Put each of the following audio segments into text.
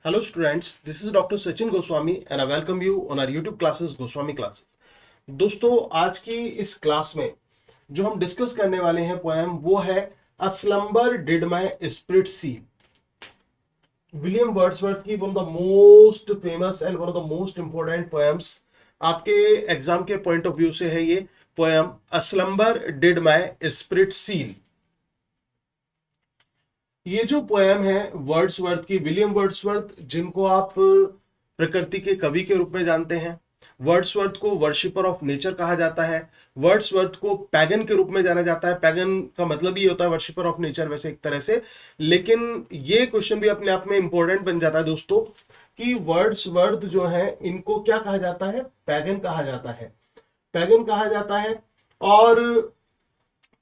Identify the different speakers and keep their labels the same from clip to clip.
Speaker 1: Hello students, this is Dr. Sachin Goswami and I welcome you on our YouTube classes Goswami Classes। दोस्तों आज की इस class में जो हम डिस्कस करने वाले हैं पोएम वो है a slumber did my spirit see. William Wordsworth की one of the most famous and one of the most important poems. आपके एग्जाम के पॉइंट ऑफ व्यू से है ये poem a slumber did my spirit seal. ये जो poem है Wordsworth की, विलियम वर्ड्सवर्थ जिनको आप प्रकृति के कवि के रूप में जानते हैं, वर्ड्सवर्थ को वर्शिपर ऑफ नेचर कहा जाता है, वर्ड्सवर्थ को पैगन के रूप में जाना जाता है। पैगन का मतलब ही होता है वर्शिपर ऑफ नेचर वैसे एक तरह से, लेकिन ये क्वेश्चन भी अपने आप में इंपॉर्टेंट बन जाता है दोस्तों कि वर्ड्सवर्थ जो है इनको क्या कहा जाता है, पैगन कहा जाता है, पैगन कहा जाता है। और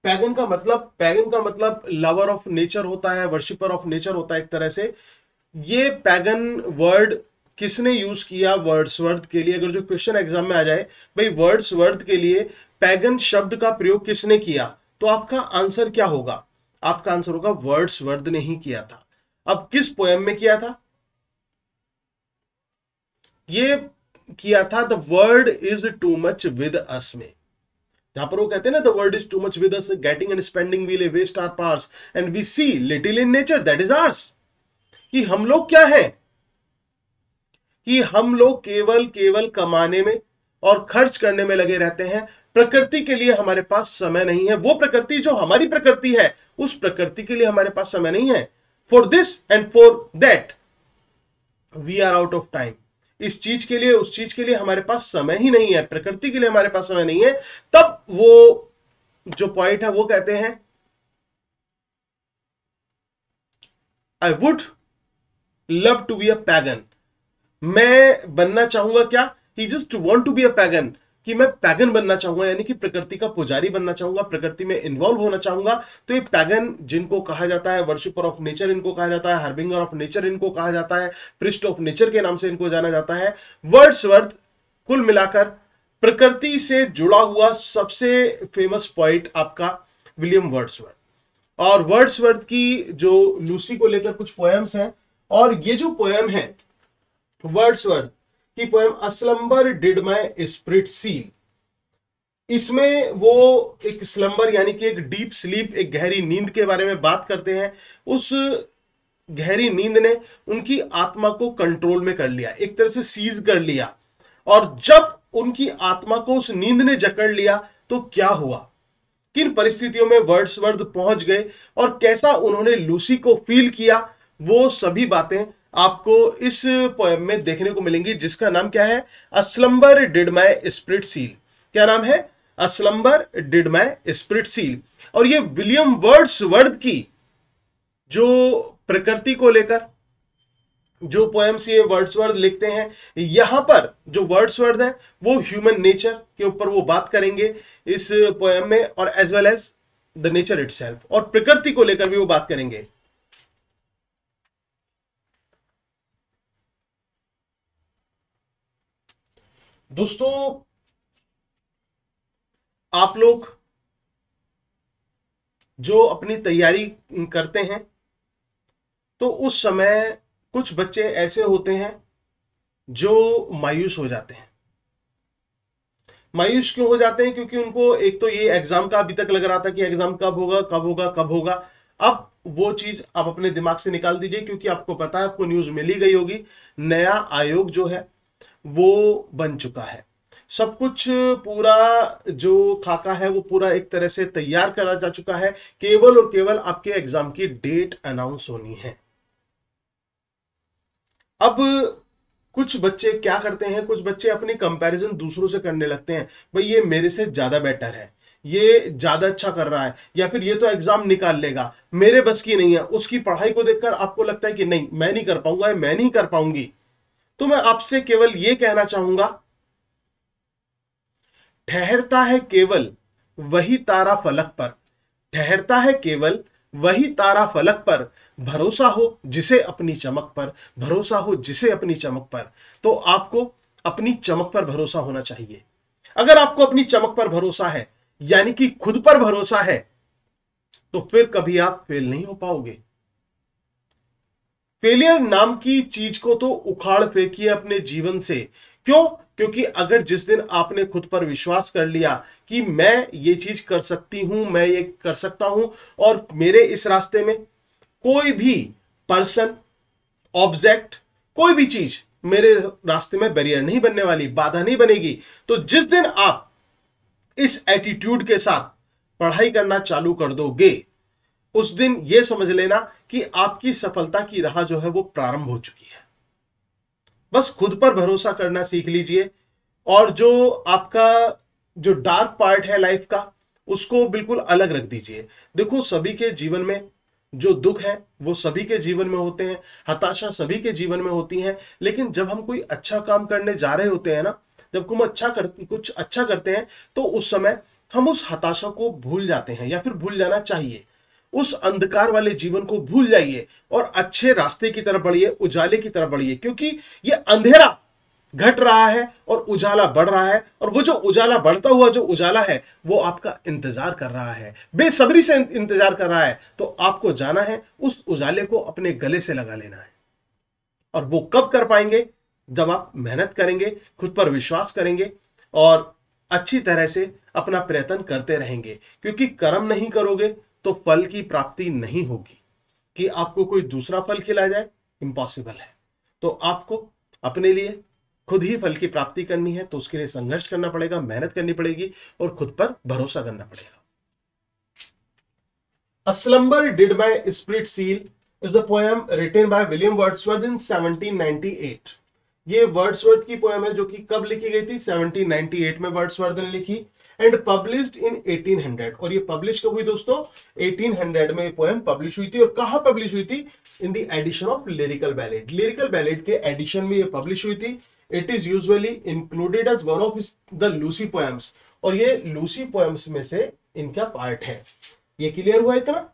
Speaker 1: पैगन का मतलब लवर ऑफ नेचर होता है, वर्शिपर ऑफ नेचर होता है एक तरह से। ये पैगन वर्ड किसने यूज किया वर्ड्सवर्थ के लिए? अगर जो क्वेश्चन एग्जाम में आ जाए भाई वर्ड्सवर्थ के लिए पैगन शब्द का प्रयोग किसने किया, तो आपका आंसर क्या होगा? आपका आंसर होगा वर्ड्सवर्थ ने ही किया था। अब किस पोएम में किया था? ये किया था the word is too much with us में, जहां पर वो कहते हैं ना the word is too much with us, getting and spending we lay waste our powers and we see little in nature that is ours. कि हम लोग क्या है कि हम लोग केवल केवल कमाने में और खर्च करने में लगे रहते हैं, प्रकृति के लिए हमारे पास समय नहीं है। वो प्रकृति जो हमारी प्रकृति है उस प्रकृति के लिए हमारे पास समय नहीं है। For this and for that we are out of time. इस चीज के लिए उस चीज के लिए हमारे पास समय ही नहीं है, प्रकृति के लिए हमारे पास समय नहीं है। तब वो जो पॉइंट है वो कहते हैं I would love to be a pagan. मैं बनना चाहूंगा क्या? He just want to be a pagan, कि मैं पैगन बनना चाहूंगा, यानी कि प्रकृति का पुजारी बनना चाहूंगा, प्रकृति में इन्वॉल्व होना चाहूंगा। तो ये पैगन जिनको कहा जाता है वर्शिपर ऑफ नेचर इनको कहा जाता है, हार्बिंगर ऑफ नेचर इनको कहा जाता है, प्रिस्ट ऑफ नेचर के नाम से इनको जाना जाता है। वर्ड्सवर्थ कुल मिलाकर प्रकृति से जुड़ा हुआ सबसे फेमस पोइट आपका विलियम वर्ड्सवर्थ। और वर्ड्सवर्थ की जो लूसी को लेकर कुछ पोएम्स हैं, और ये जो पोएम है वर्ड्सवर्थ की poem a slumber did my spirit seal, इसमें वो एक स्लम्बर यानी कि एक डीप स्लीप, एक गहरी नींद के बारे में बात करते हैं। उस गहरी नींद ने उनकी आत्मा को कंट्रोल में कर लिया, एक तरह से सीज कर लिया। और जब उनकी आत्मा को उस नींद ने जकड़ लिया तो क्या हुआ, किन परिस्थितियों में वर्ड्सवर्थ पहुंच गए और कैसा उन्होंने लूसी को फील किया, वो सभी बातें आपको इस पोएम में देखने को मिलेंगी, जिसका नाम क्या है? A slumber did my spirit seal. क्या नाम है? A slumber did my spirit seal. और ये विलियम वर्ड्सवर्थ की जो प्रकृति को लेकर जो पोएम्स ये वर्ड्सवर्थ लिखते हैं, यहां पर जो वर्ड्सवर्थ है वो ह्यूमन नेचर के ऊपर वो बात करेंगे इस पोएम में, और as well as the nature itself, और प्रकृति को लेकर भी वो बात करेंगे। दोस्तों आप लोग जो अपनी तैयारी करते हैं तो उस समय कुछ बच्चे ऐसे होते हैं जो मायूस हो जाते हैं। मायूस क्यों हो जाते हैं? क्योंकि उनको एक तो ये एग्जाम का अभी तक लग रहा था कि एग्जाम कब होगा कब होगा कब होगा। अब वो चीज आप अपने दिमाग से निकाल दीजिए, क्योंकि आपको पता है, आपको न्यूज मिली गई होगी, नया आयोग जो है वो बन चुका है। सब कुछ पूरा जो खाका है वो पूरा एक तरह से तैयार करा जा चुका है, केवल और केवल आपके एग्जाम की डेट अनाउंस होनी है। अब कुछ बच्चे क्या करते हैं, कुछ बच्चे अपनी कंपैरिजन दूसरों से करने लगते हैं। भाई ये मेरे से ज्यादा बेटर है, ये ज्यादा अच्छा कर रहा है, या फिर ये तो एग्जाम निकाल लेगा, मेरे बस की नहीं है। उसकी पढ़ाई को देखकर आपको लगता है कि नहीं मैं नहीं कर पाऊंगा, मैं नहीं कर पाऊंगी। तो मैं आपसे केवल ये कहना चाहूंगा, ठहरता है केवल वही तारा फलक पर, ठहरता है केवल वही तारा फलक पर, भरोसा हो जिसे अपनी चमक पर, भरोसा हो जिसे अपनी चमक पर। तो आपको अपनी चमक पर भरोसा होना चाहिए। अगर आपको अपनी चमक पर भरोसा है, यानी कि खुद पर भरोसा है, तो फिर कभी आप फेल नहीं हो पाओगे। फेलियर नाम की चीज को तो उखाड़ फेंकिए अपने जीवन से। क्यों? क्योंकि अगर जिस दिन आपने खुद पर विश्वास कर लिया कि मैं ये चीज कर सकती हूं, मैं ये कर सकता हूं, और मेरे इस रास्ते में कोई भी पर्सन, ऑब्जेक्ट, कोई भी चीज मेरे रास्ते में बैरियर नहीं बनने वाली, बाधा नहीं बनेगी, तो जिस दिन आप इस एटीट्यूड के साथ पढ़ाई करना चालू कर दोगे, उस दिन यह समझ लेना कि आपकी सफलता की राह जो है वो प्रारंभ हो चुकी है। बस खुद पर भरोसा करना सीख लीजिए, और जो आपका जो डार्क पार्ट है लाइफ का, उसको बिल्कुल अलग रख दीजिए। देखो, सभी के जीवन में जो दुख है वो सभी के जीवन में होते हैं, हताशा सभी के जीवन में होती है, लेकिन जब हम कोई अच्छा काम करने जा रहे होते हैं ना, जब हम कुछ अच्छा करते हैं, तो उस समय हम उस हताशा को भूल जाते हैं, या फिर भूल जाना चाहिए। उस अंधकार वाले जीवन को भूल जाइए और अच्छे रास्ते की तरफ बढ़िए, उजाले की तरफ बढ़िए, क्योंकि ये अंधेरा घट रहा है और उजाला बढ़ रहा है, और वो जो उजाला बढ़ता हुआ जो उजाला है वो आपका इंतजार कर रहा है, बेसब्री से इंतजार कर रहा है। तो आपको जाना है, उस उजाले को अपने गले से लगा लेना है। और वो कब कर पाएंगे? जब आप मेहनत करेंगे, खुद पर विश्वास करेंगे और अच्छी तरह से अपना प्रयत्न करते रहेंगे। क्योंकि कर्म नहीं करोगे तो फल की प्राप्ति नहीं होगी। कि आपको कोई दूसरा फल खिला जाए, इम्पॉसिबल है। तो आपको अपने लिए खुद ही फल की प्राप्ति करनी है, तो उसके लिए संघर्ष करना पड़ेगा, मेहनत करनी पड़ेगी और खुद पर भरोसा करना पड़ेगा। A slumber did my spirit seal is a poem written by William Wordsworth in 1798. ये वर्ड्सवर्थ की पोएम है, जो कि कब लिखी गई थी? 1798 में वर्ड्सवर्थ ने लिखी, एंड पब्लिश्ड इन 1800। और ये पब्लिश कब हुई दोस्तों? 1800 में ये पोएम पब्लिश हुई थी। और कहां पब्लिश हुई थी? In the edition of lyrical ballad. Lyrical ballad के एडिशन में ये पब्लिश हुई थी। It is usually included as one of the Lucy poems, और ये लूसी पोएम्स में से इनका पार्ट है। ये क्लियर हुआ इतना?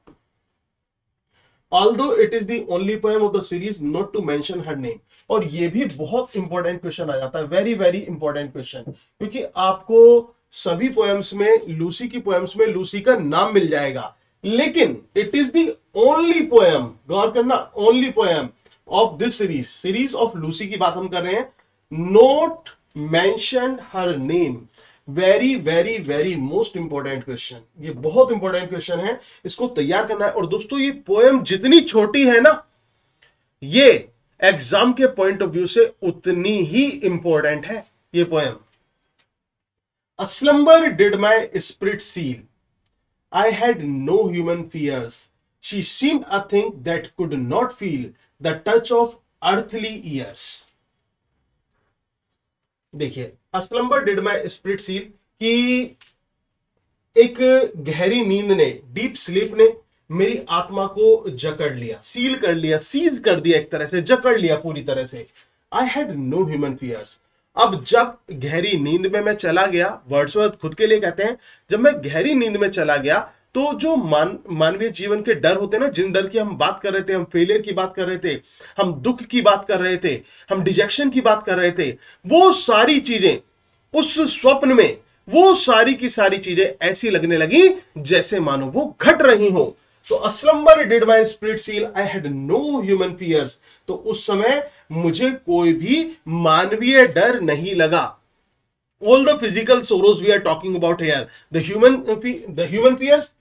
Speaker 1: Although it is the only poem of the series not to mention her name। और ये भी बहुत इंपॉर्टेंट क्वेश्चन आ जाता है, वेरी वेरी इंपॉर्टेंट क्वेश्चन, क्योंकि आपको सभी पोएम्स में, लूसी की पोएम्स में लूसी का नाम मिल जाएगा, लेकिन it is the only poem, गौर करना, only poem of this series of Lucy की बात हम कर रहे हैं, not mention her name. Very very very most important question, ये बहुत इंपॉर्टेंट क्वेश्चन है, इसको तैयार करना है। और दोस्तों, ये पोएम जितनी छोटी है ना, ये एग्जाम के पॉइंट ऑफ व्यू से उतनी ही इंपॉर्टेंट है ये poem. A slumber did my spirit seal. I had no human fears. She seemed a thing that could not feel the touch of earthly ears. देखिए, A slumber did my spirit seal कि एक गहरी नींद ने, deep sleep ने मेरी आत्मा को जकड़ लिया, सील कर लिया, सीज कर दिया, एक तरह से जकड़ लिया पूरी तरह से। I had no human fears. अब जब गहरी नींद में मैं चला गया, वर्ड्सवर्थ खुद के लिए कहते हैं, जब मैं गहरी नींद में चला गया, तो जो मानवीय जीवन के डर होते हैं ना, जिन डर की हम बात कर रहे थे, हम फेलियर की बात कर रहे थे, हम दुख की बात कर रहे थे, हम डिजेक्शन की बात कर रहे थे, वो सारी चीजें उस स्वप्न में, वो सारी की सारी चीजें ऐसी लगने लगी जैसे मानो वो घट रही हो। तो A slumber did my spirit seal, I had no human fears। तो उस समय मुझे कोई भी मानवीय डर नहीं लगा। All the physical sorrows we are talking about here, the human fears,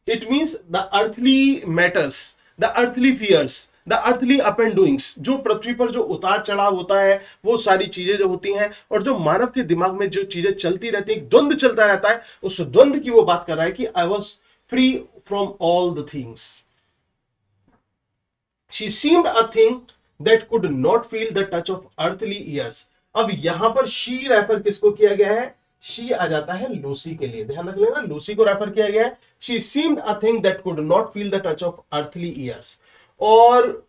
Speaker 1: it means the earthly matters, the earthly fears, the earthly up and doings। जो पृथ्वी पर जो उतार चढ़ाव होता है, वो सारी चीजें जो होती हैं, और जो मानव के दिमाग में जो चीजें चलती रहती हैं, द्वंद्व चलता रहता है, उस द्वंद्व की वो बात कर रहा है कि I was free from all the things। She seemed a thing that could not feel the touch of earthly ears। अब यहां पर शी रेफर किसको किया गया है? शी आ जाता है लूसी के लिए, ध्यान रख लेना, लूसी को रेफर किया गया है। She seemed a thing that could not feel the touch of earthly ears। और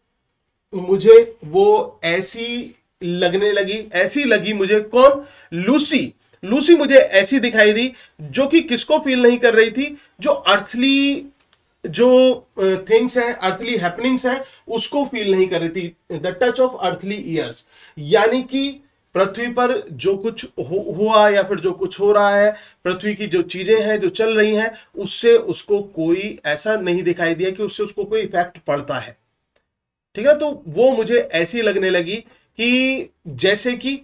Speaker 1: मुझे वो ऐसी लगने लगी, ऐसी लगी मुझे, कौन? लूसी। लूसी मुझे ऐसी दिखाई दी जो कि किसको फील नहीं कर रही थी? जो अर्थली जो थिंग्स हैं, अर्थली हैपनिंग्स हैं, उसको फील नहीं कर रही थी। The touch of earthly years, यानी कि पृथ्वी पर जो कुछ हुआ या फिर जो कुछ हो रहा है, पृथ्वी की जो चीजें हैं जो चल रही हैं, उससे उसको कोई ऐसा नहीं दिखाई दिया कि उससे उसको कोई इफेक्ट पड़ता है। ठीक है, तो वो मुझे ऐसी लगने लगी कि जैसे कि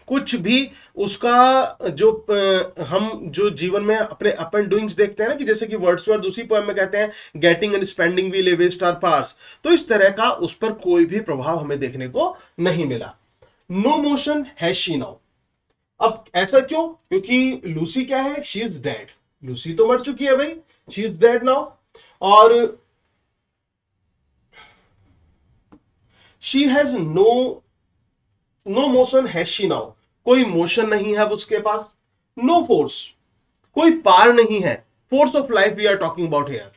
Speaker 1: कुछ भी उसका जो हम जो जीवन में अपने अप एंड डूइंग्स देखते हैं ना, कि जैसे कि वर्ड्सवर्थ उसी पोएम में कहते हैं getting and spending we lay waste our parse, तो इस तरह का उस पर कोई भी प्रभाव हमें देखने को नहीं मिला। No motion has she now. अब ऐसा क्यों? क्योंकि लूसी क्या है, शी इज डेड, लूसी तो मर चुकी है भाई, शी इज डेड नाउ। और she has no motion has she now, कोई मोशन नहीं है अब उसके पास। नो फोर्स, कोई पार नहीं है, force of life we are talking about here.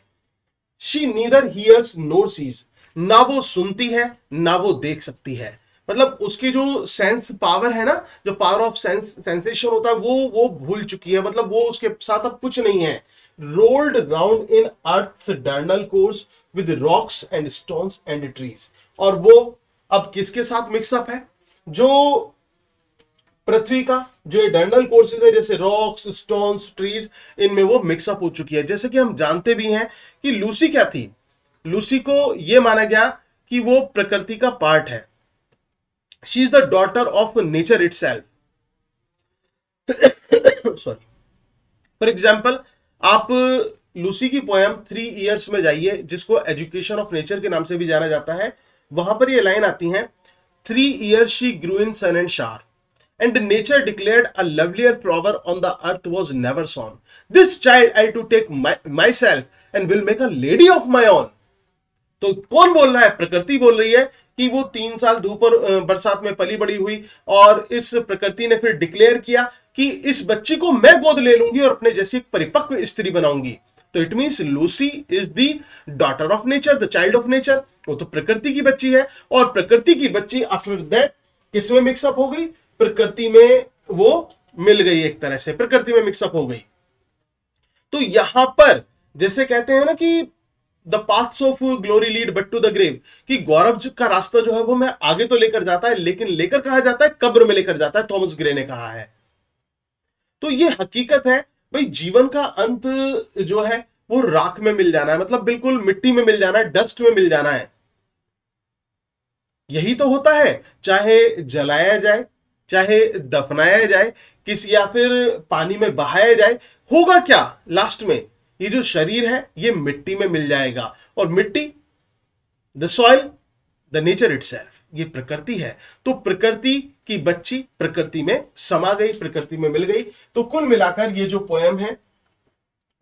Speaker 1: She neither hears nor sees, ना वो सुनती है ना वो देख सकती है। मतलब उसकी जो सेंस पावर है ना, जो पावर ऑफ सेंसेशन होता है, वो भूल चुकी है, मतलब वो उसके साथ अब कुछ नहीं है। Rolled round in earth's diurnal course with rocks and stones and trees. और वो अब किसके साथ मिक्सअप है? जो पृथ्वी का जो इंटरनल कोर्सेज है, जैसे रॉक्स, स्टोन्स, ट्रीज, इनमें वो मिक्सअप हो चुकी है। जैसे कि हम जानते भी हैं कि लूसी क्या थी, लूसी को यह माना गया कि वो प्रकृति का पार्ट है। She is the daughter of nature itself. Sorry, for example आप लूसी की पोएम 3 इयर्स में जाइए, जिसको एजुकेशन ऑफ नेचर के नाम से भी जाना जाता है। वहां पर ये लाइन आती है, 3 years she grew in sun and shower, and nature declared a lovelier flower on the earth was never sown. This child I to take myself and will make a lady of my own. तो कौन बोल रहा है? प्रकृति बोल रही है कि वो 3 साल धूप और बरसात में पली बड़ी हुई, और इस प्रकृति ने फिर डिक्लेयर किया कि इस बच्ची को मैं गोद ले लूंगी और अपने जैसी एक परिपक्व स्त्री बनाऊंगी। तो it means Lucy is the daughter of nature, the child of nature. वो तो प्रकृति की बच्ची है, और प्रकृति की बच्ची आफ्टर दैट किसमें मिक्सअप हो गई? प्रकृति में वो मिल गई, एक तरह से प्रकृति में मिक्सअप हो गई। तो यहां पर जैसे कहते हैं ना कि the paths of glory lead but to the grave, कि गौरव का रास्ता जो है वो मैं आगे तो लेकर जाता है, लेकिन लेकर कहा जाता है, कब्र में लेकर जाता है, थॉमस ग्रे ने कहा है। तो ये हकीकत है भाई, जीवन का अंत जो है वो राख में मिल जाना है, मतलब बिल्कुल मिट्टी में मिल जाना है, डस्ट में मिल जाना है। यही तो होता है, चाहे जलाया जाए, चाहे दफनाया जाए, या फिर पानी में बहाया जाए, होगा क्या लास्ट में? ये जो शरीर है ये मिट्टी में मिल जाएगा, और मिट्टी, the soil, the nature itself, ये प्रकृति है। तो प्रकृति की बच्ची प्रकृति में समा गई, प्रकृति में मिल गई। तो कुल मिलाकर ये जो पोएम है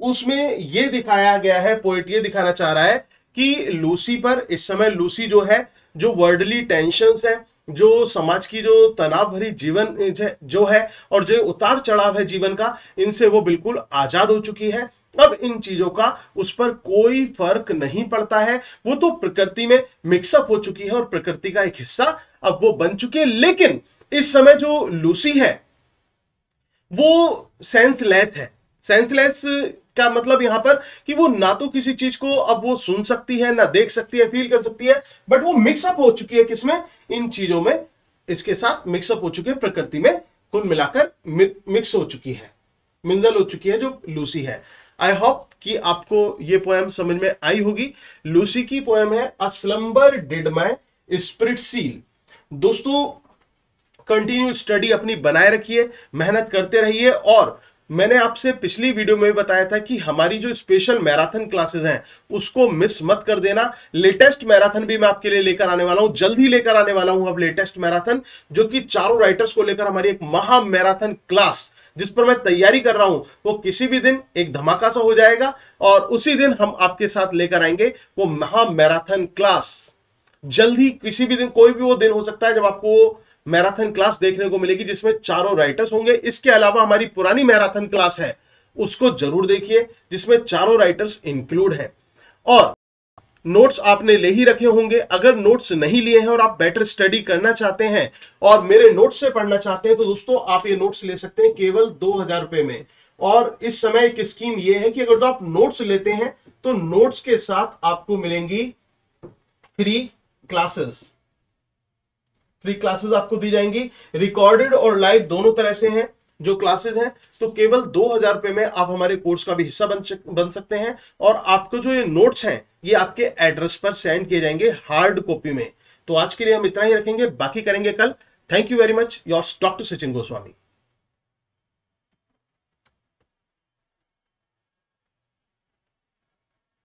Speaker 1: उसमें ये दिखाया गया है, पोएट ये दिखाना चाह रहा है कि लूसी पर इस समय, लूसी जो है, जो वर्ल्डली टेंशन्स है, जो समाज की जो तनाव भरी जीवन जो है, और जो उतार चढ़ाव है जीवन का, इनसे वो बिल्कुल आजाद हो चुकी है। अब इन चीजों का उस पर कोई फर्क नहीं पड़ता है, वो तो प्रकृति में मिक्सअप हो चुकी है और प्रकृति का एक हिस्सा अब वो बन चुकी है। लेकिन इस समय जो लूसी है वो सेंसलेस है। सेंसलेस का मतलब यहां पर कि वो ना तो किसी चीज को अब वो सुन सकती है, ना देख सकती है, फील कर सकती है, बट वो मिक्सअप हो चुकी है किसमें? इन चीजों में, इसके साथ मिक्सअप हो चुकी है, प्रकृति में कुल मिलाकर मिक्स हो चुकी है, मिंगल हो चुकी है जो लूसी है। आई होप कि आपको ये पोएम समझ में आई होगी। लूसी की पोएम है a slumber did my spirit seal. दोस्तों, कंटिन्यू स्टडी अपनी बनाए रखिए, मेहनत करते रहिए। और मैंने आपसे पिछली वीडियो में भी बताया था कि हमारी जो स्पेशल मैराथन क्लासेस हैं उसको मिस मत कर देना। लेटेस्ट मैराथन भी मैं आपके लिए लेकर आने वाला हूं, जल्द ही लेकर आने वाला हूं अब लेटेस्ट मैराथन, जो कि चारों राइटर्स को लेकर हमारी एक महा मैराथन क्लास जिस पर मैं तैयारी कर रहा हूं, वो किसी भी दिन एक धमाका सा हो जाएगा, और उसी दिन हम आपके साथ लेकर आएंगे वो महा मैराथन क्लास। जल्द ही, किसी भी दिन, कोई भी वो दिन हो सकता है जब आपको मैराथन क्लास देखने को मिलेगी जिसमें चारों राइटर्स होंगे। इसके अलावा हमारी पुरानी मैराथन क्लास है, उसको जरूर देखिए, जिसमें चारों राइटर्स इंक्लूड हैं। और नोट्स आपने ले ही रखे होंगे। अगर नोट्स नहीं लिए हैं और आप बेटर स्टडी करना चाहते हैं और मेरे नोट्स से पढ़ना चाहते हैं, तो दोस्तों आप ये नोट्स ले सकते हैं केवल 2000 रुपए में। और इस समय एक स्कीम ये है कि अगर तो आप नोट्स लेते हैं तो नोट्स के साथ आपको मिलेंगी फ्री क्लासेस। फ्री क्लासेस आपको दी जाएंगी, रिकॉर्डेड और लाइव दोनों तरह से हैं। जो क्लासेस हैं, तो केवल 2,000 रुपए में आप हमारे कोर्स का भी हिस्सा बन सकते हैं। और आपको जो ये नोट्स हैं ये आपके एड्रेस पर सेंड किए जाएंगे हार्ड कॉपी में। तो आज के लिए हम इतना ही रखेंगे, बाकी करेंगे कल। Thank you very much. Your doctor Sachin Goswami.